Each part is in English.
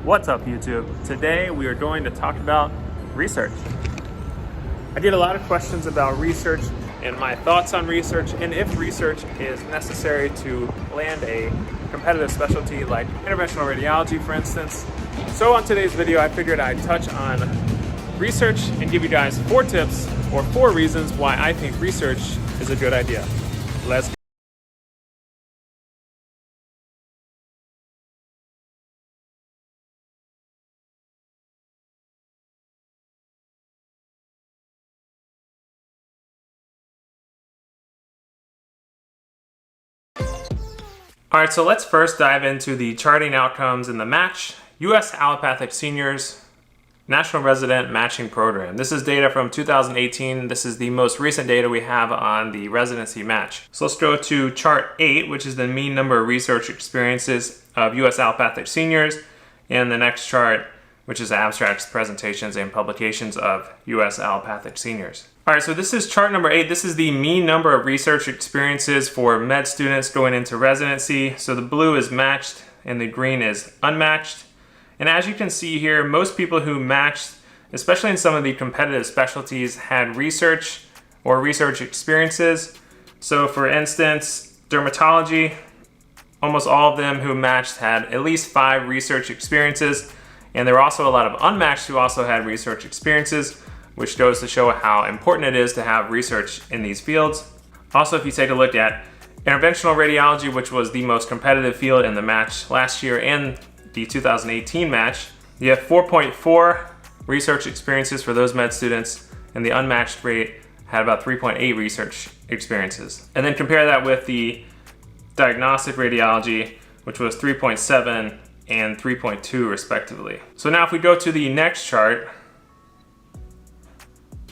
What's up, YouTube? Today we are going to talk about research. I get a lot of questions about research and my thoughts on research and if research is necessary to land a competitive specialty like interventional radiology, for instance. So on today's video, I figured I'd touch on research and give you guys 4 tips or 4 reasons why I think research is a good idea. Let's go. All right, so let's first dive into the charting outcomes in the MATCH, U.S. Allopathic Seniors National Resident Matching Program. This is data from 2018. This is the most recent data we have on the residency match. So let's go to chart 8, which is the mean number of research experiences of U.S. allopathic seniors, and the next chart, which is abstracts, presentations, and publications of U.S. allopathic seniors. All right, so this is chart number 8. This is the mean number of research experiences for med students going into residency. So the blue is matched and the green is unmatched. And as you can see here, most people who matched, especially in some of the competitive specialties, had research or research experiences. So for instance, dermatology, almost all of them who matched had at least 5 research experiences. And there were also a lot of unmatched who also had research experiences, which goes to show how important it is to have research in these fields. Also, if you take a look at interventional radiology, which was the most competitive field in the match last year and the 2018 match, you have 4.4 research experiences for those med students, and the unmatched rate had about 3.8 research experiences. And then compare that with the diagnostic radiology, which was 3.7 and 3.2 respectively. So now if we go to the next chart,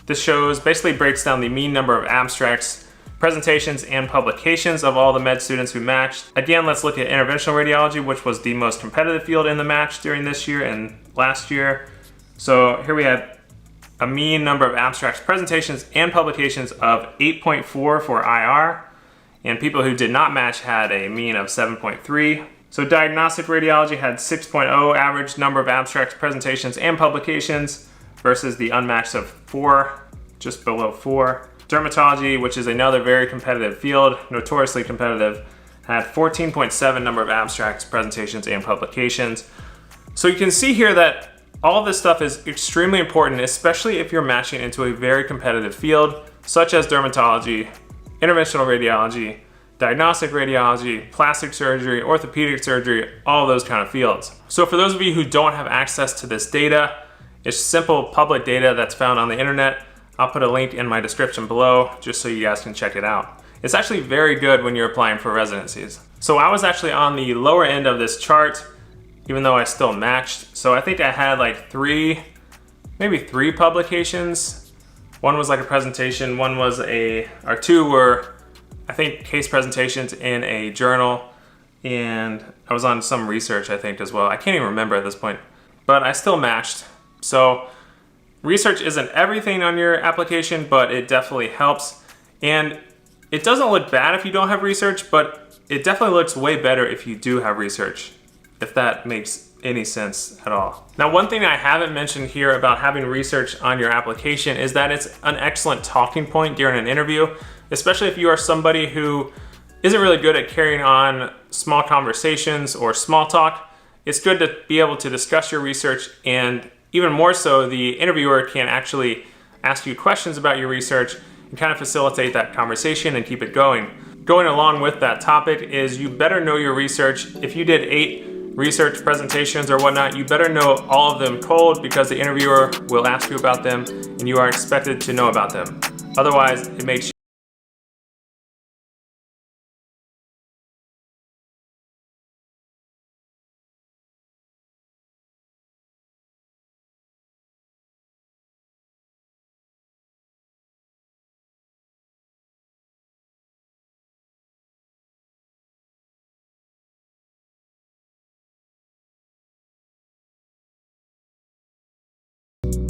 this basically breaks down the mean number of abstracts, presentations, and publications of all the med students who matched. Again, let's look at interventional radiology, which was the most competitive field in the match during this year and last year. So here we had a mean number of abstracts, presentations, and publications of 8.4 for IR, and people who did not match had a mean of 7.3. So diagnostic radiology had 6.0 average number of abstracts, presentations, and publications versus the unmatched of 4, just below 4. Dermatology, which is another very competitive field, notoriously competitive, had 14.7 number of abstracts, presentations, and publications. So you can see here that all of this stuff is extremely important, especially if you're matching into a very competitive field, such as dermatology, interventional radiology, diagnostic radiology, plastic surgery, orthopedic surgery, all those kind of fields. So for those of you who don't have access to this data, it's simple public data that's found on the internet. I'll put a link in my description below just so you guys can check it out. It's actually very good when you're applying for residencies. So I was actually on the lower end of this chart, even though I still matched. So I think I had like 3 publications. One was like a presentation, or 2 were, I think, case presentations in a journal, and I was on some research, I think, as well. I can't even remember at this point, but I still matched. So research isn't everything on your application, but it definitely helps. And it doesn't look bad if you don't have research, but it definitely looks way better if you do have research, if that makes any sense at all. Now, one thing I haven't mentioned here about having research on your application is that it's an excellent talking point during an interview, especially if you are somebody who isn't really good at carrying on small conversations or small talk. It's good to be able to discuss your research, and even more so, the interviewer can actually ask you questions about your research and kind of facilitate that conversation and keep it going. Going along with that topic is you better know your research. If you did 8 research presentations or whatnot, you better know all of them cold, because the interviewer will ask you about them and you are expected to know about them. Otherwise, it makes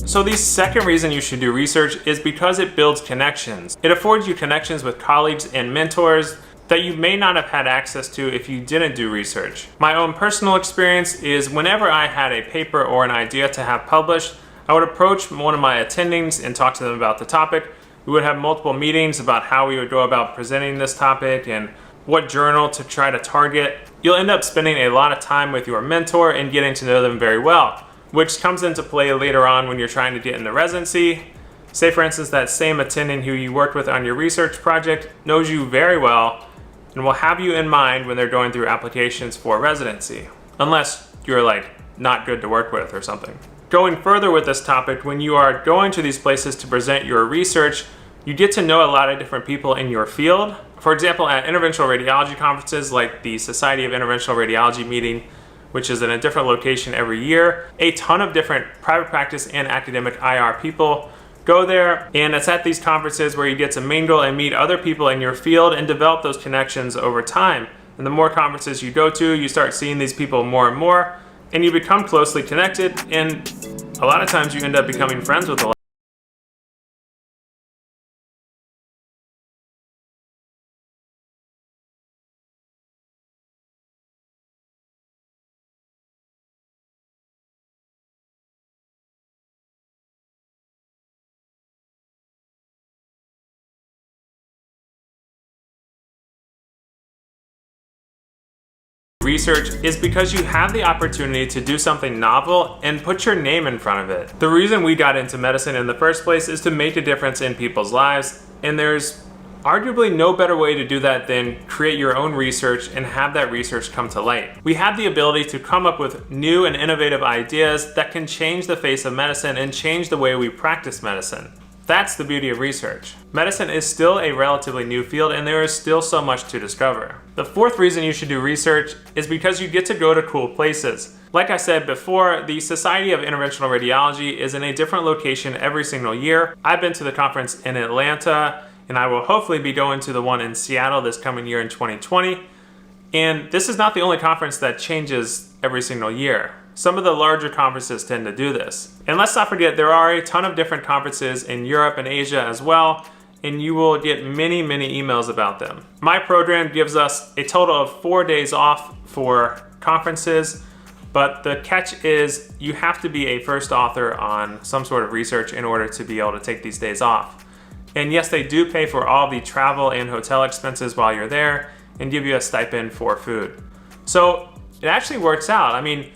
So the second reason you should do research is because it builds connections. It affords you connections with colleagues and mentors that you may not have had access to if you didn't do research. My own personal experience is whenever I had a paper or an idea to have published, I would approach one of my attendings and talk to them about the topic. We would have multiple meetings about how we would go about presenting this topic and what journal to try to target. You'll end up spending a lot of time with your mentor and getting to know them very well, which comes into play later on when you're trying to get into residency. Say for instance, that same attending who you worked with on your research project knows you very well and will have you in mind when they're going through applications for residency, unless you're like not good to work with or something. Going further with this topic, when you are going to these places to present your research, you get to know a lot of different people in your field. For example, at interventional radiology conferences like the Society of Interventional Radiology meeting, which is in a different location every year, a ton of different private practice and academic IR people go there, and it's at these conferences where you get to mingle and meet other people in your field and develop those connections over time. And the more conferences you go to, you start seeing these people more and more, and you become closely connected, and a lot of times you end up becoming friends with a lot. Research is because you have the opportunity to do something novel and put your name in front of it. The reason we got into medicine in the first place is to make a difference in people's lives, and there's arguably no better way to do that than create your own research and have that research come to light. We have the ability to come up with new and innovative ideas that can change the face of medicine and change the way we practice medicine. That's the beauty of research. Medicine is still a relatively new field and there is still so much to discover. The fourth reason you should do research is because you get to go to cool places. Like I said before, the Society of Interventional Radiology is in a different location every single year. I've been to the conference in Atlanta, and I will hopefully be going to the one in Seattle this coming year in 2020. And this is not the only conference that changes every single year. Some of the larger conferences tend to do this. And let's not forget, there are a ton of different conferences in Europe and Asia as well, and you will get many emails about them. My program gives us a total of 4 days off for conferences, but the catch is you have to be a first author on some sort of research in order to be able to take these days off. And yes, they do pay for all the travel and hotel expenses while you're there and give you a stipend for food. So it actually works out. I mean,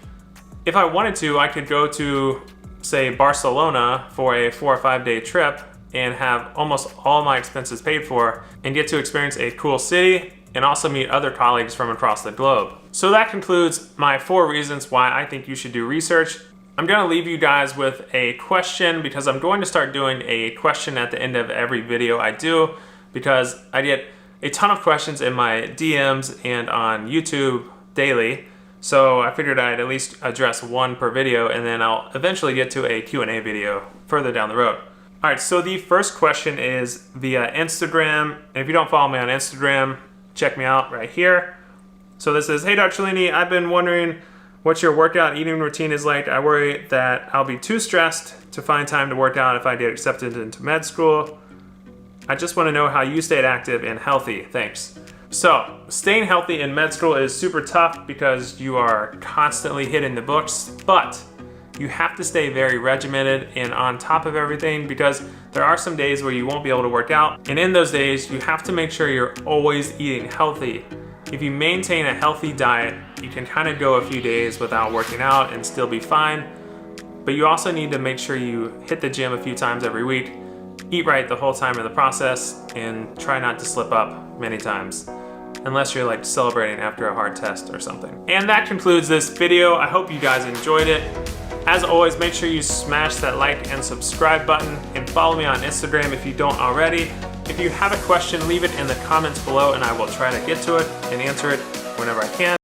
if I wanted to, I could go to, say, Barcelona for a 4 or 5 day trip and have almost all my expenses paid for and get to experience a cool city and also meet other colleagues from across the globe. So that concludes my 4 reasons why I think you should do research. I'm gonna leave you guys with a question because I'm going to start doing a question at the end of every video I do because I get a ton of questions in my DMs and on YouTube daily. So I figured I'd at least address one per video and then I'll eventually get to a Q&A video further down the road. All right, so the first question is via Instagram. And if you don't follow me on Instagram, check me out right here. So this is, hey Dr. Cellini, I've been wondering what your workout eating routine is like. I worry that I'll be too stressed to find time to work out if I get accepted into med school. I just want to know how you stayed active and healthy. Thanks. So, staying healthy in med school is super tough because you are constantly hitting the books, but you have to stay very regimented and on top of everything because there are some days where you won't be able to work out. And in those days, you have to make sure you're always eating healthy. If you maintain a healthy diet, you can kind of go a few days without working out and still be fine. But you also need to make sure you hit the gym a few times every week, eat right the whole time in the process, and try not to slip up many times. Unless you're like celebrating after a hard test or something. And that concludes this video. I hope you guys enjoyed it. As always, make sure you smash that like and subscribe button and follow me on Instagram if you don't already. If you have a question, leave it in the comments below and I will try to get to it and answer it whenever I can.